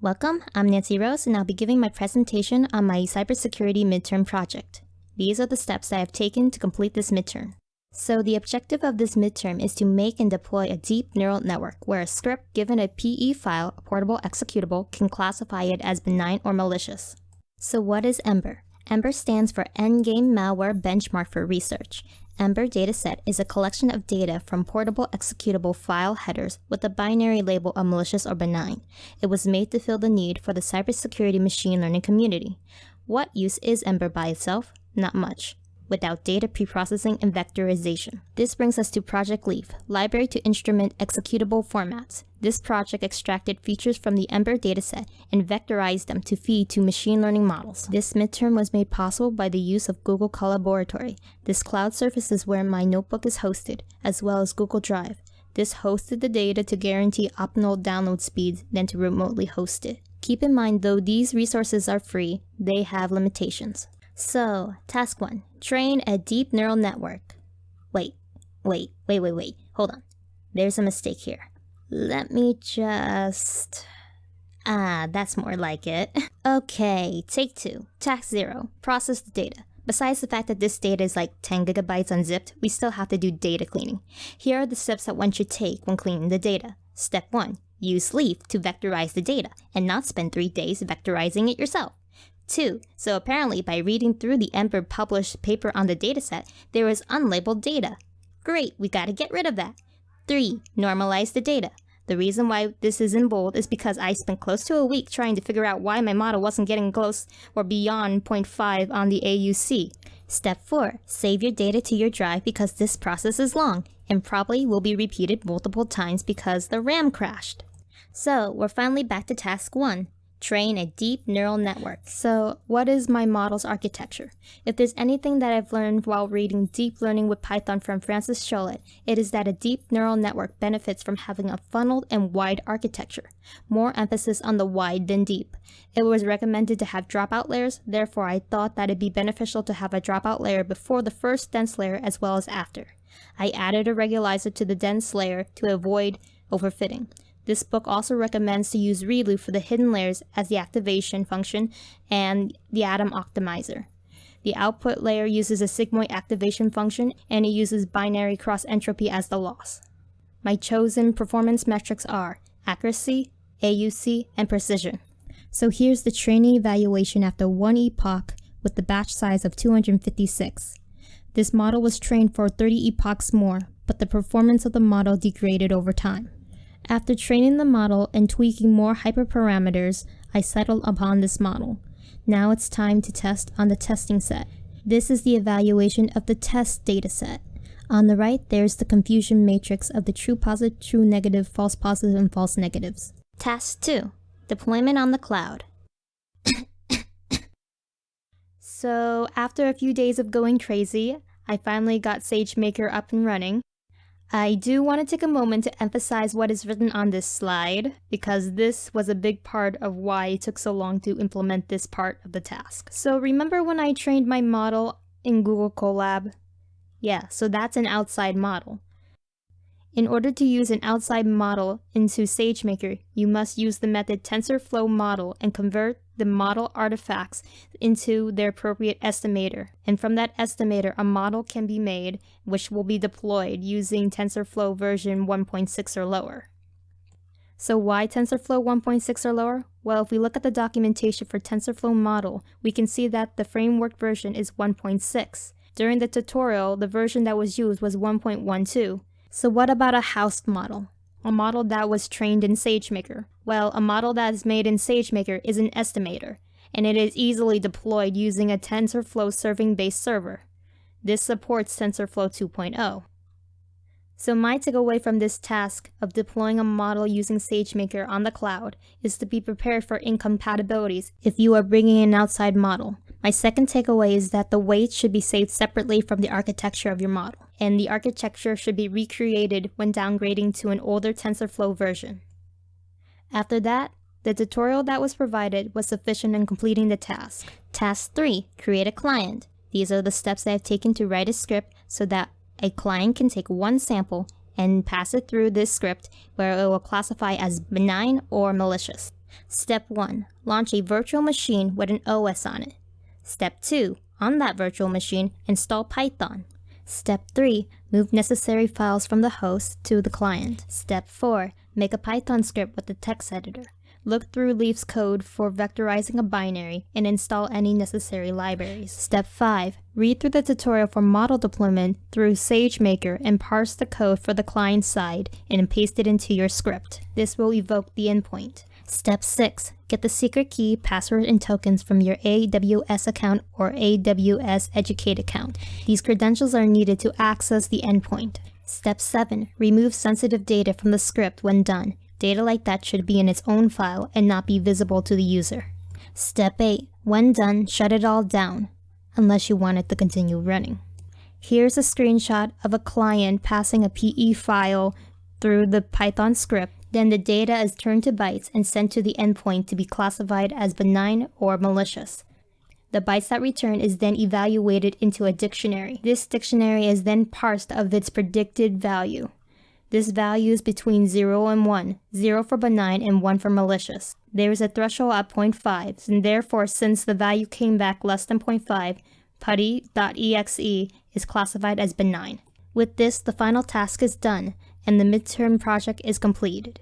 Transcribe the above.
Welcome, I'm Nancy Rose, and I'll be giving my presentation on my cybersecurity midterm project. These are the steps that I've taken to complete this midterm. So the objective of this midterm is to make and deploy a deep neural network where a script given a PE file, a portable executable, can classify it as benign or malicious. So what is EMBER? EMBER stands for Endgame Malware Benchmark for Research. EMBER dataset is a collection of data from portable executable file headers with a binary label of malicious or benign. It was made to fill the need for the cybersecurity machine learning community. What use is EMBER by itself? Not much, without data preprocessing and vectorization. This brings us to Project Leaf, Library to Instrument Executable Formats. This project extracted features from the EMBER dataset and vectorized them to feed to machine learning models. This midterm was made possible by the use of Google Colaboratory. This cloud service is where my notebook is hosted, as well as Google Drive. This hosted the data to guarantee optimal download speeds than to remotely host it. Keep in mind, though these resources are free, they have limitations. So, task 1. Train a deep neural network. Wait, hold on. There's a mistake here. Let me just... that's more like it. Okay, take 2. Task 0. Process the data. Besides the fact that this data is like 10 gigabytes unzipped, we still have to do data cleaning. Here are the steps that one should take when cleaning the data. Step 1. Use Leaf to vectorize the data, and not spend 3 days vectorizing it yourself. 2. So apparently by reading through the EMBER published paper on the dataset, there was unlabeled data. Great, we gotta get rid of that. 3. Normalize the data. The reason why this is in bold is because I spent close to a week trying to figure out why my model wasn't getting close or beyond 0.5 on the AUC. Step 4. Save your data to your drive because this process is long and probably will be repeated multiple times because the RAM crashed. So we're finally back to task 1. Train a deep neural network. So what is my model's architecture? If there's anything that I've learned while reading Deep Learning with Python from Francis Chollet, it is that a deep neural network benefits from having a funneled and wide architecture. More emphasis on the wide than deep. It was recommended to have dropout layers, therefore I thought that it'd be beneficial to have a dropout layer before the first dense layer as well as after. I added a regularizer to the dense layer to avoid overfitting. This book also recommends to use ReLU for the hidden layers as the activation function and the atom optimizer. The output layer uses a sigmoid activation function and it uses binary cross entropy as the loss. My chosen performance metrics are accuracy, AUC, and precision. So here's the training evaluation after 1 epoch with the batch size of 256. This model was trained for 30 epochs more, but the performance of the model degraded over time. After training the model and tweaking more hyperparameters, I settled upon this model. Now it's time to test on the testing set. This is the evaluation of the test dataset. On the right, there's the confusion matrix of the true positive, true negative, false positive, and false negatives. Task 2. Deployment on the cloud. So after a few days of going crazy, I finally got SageMaker up and running. I do want to take a moment to emphasize what is written on this slide, because this was a big part of why it took so long to implement this part of the task. So remember when I trained my model in Google Colab? Yeah, so that's an outside model. In order to use an outside model into SageMaker, you must use the method TensorFlow model and convert the model artifacts into their appropriate estimator. And from that estimator, a model can be made, which will be deployed using TensorFlow version 1.6 or lower. So why TensorFlow 1.6 or lower? Well, if we look at the documentation for TensorFlow model, we can see that the framework version is 1.6. During the tutorial, the version that was used was 1.12. So what about a housed model? A model that was trained in SageMaker? Well, a model that is made in SageMaker is an estimator, and it is easily deployed using a TensorFlow serving-based server. This supports TensorFlow 2.0. So my takeaway from this task of deploying a model using SageMaker on the cloud is to be prepared for incompatibilities if you are bringing an outside model. My second takeaway is that the weights should be saved separately from the architecture of your model, and the architecture should be recreated when downgrading to an older TensorFlow version. After that, the tutorial that was provided was sufficient in completing the task. Task 3. Create a client. These are the steps that I've taken to write a script so that a client can take one sample and pass it through this script where it will classify as benign or malicious. Step 1. Launch a virtual machine with an OS on it. Step 2. On that virtual machine, install Python. Step 3. Move necessary files from the host to the client. Step 4. Make a Python script with the text editor. Look through Leaf's code for vectorizing a binary and install any necessary libraries. Step 5. Read through the tutorial for model deployment through SageMaker and parse the code for the client side and paste it into your script. This will evoke the endpoint. Step 6. Get the secret key, password, and tokens from your AWS account or AWS Educate account. These credentials are needed to access the endpoint. Step 7. Remove sensitive data from the script when done. Data like that should be in its own file and not be visible to the user. Step 8. When done, shut it all down, unless you want it to continue running. Here's a screenshot of a client passing a PE file through the Python script. Then the data is turned to bytes and sent to the endpoint to be classified as benign or malicious. The bytes that return is then evaluated into a dictionary. This dictionary is then parsed of its predicted value. This value is between 0 and 1, 0 for benign and 1 for malicious. There is a threshold at 0.5, and therefore since the value came back less than 0.5, putty.exe is classified as benign. With this, the final task is done, and the midterm project is completed.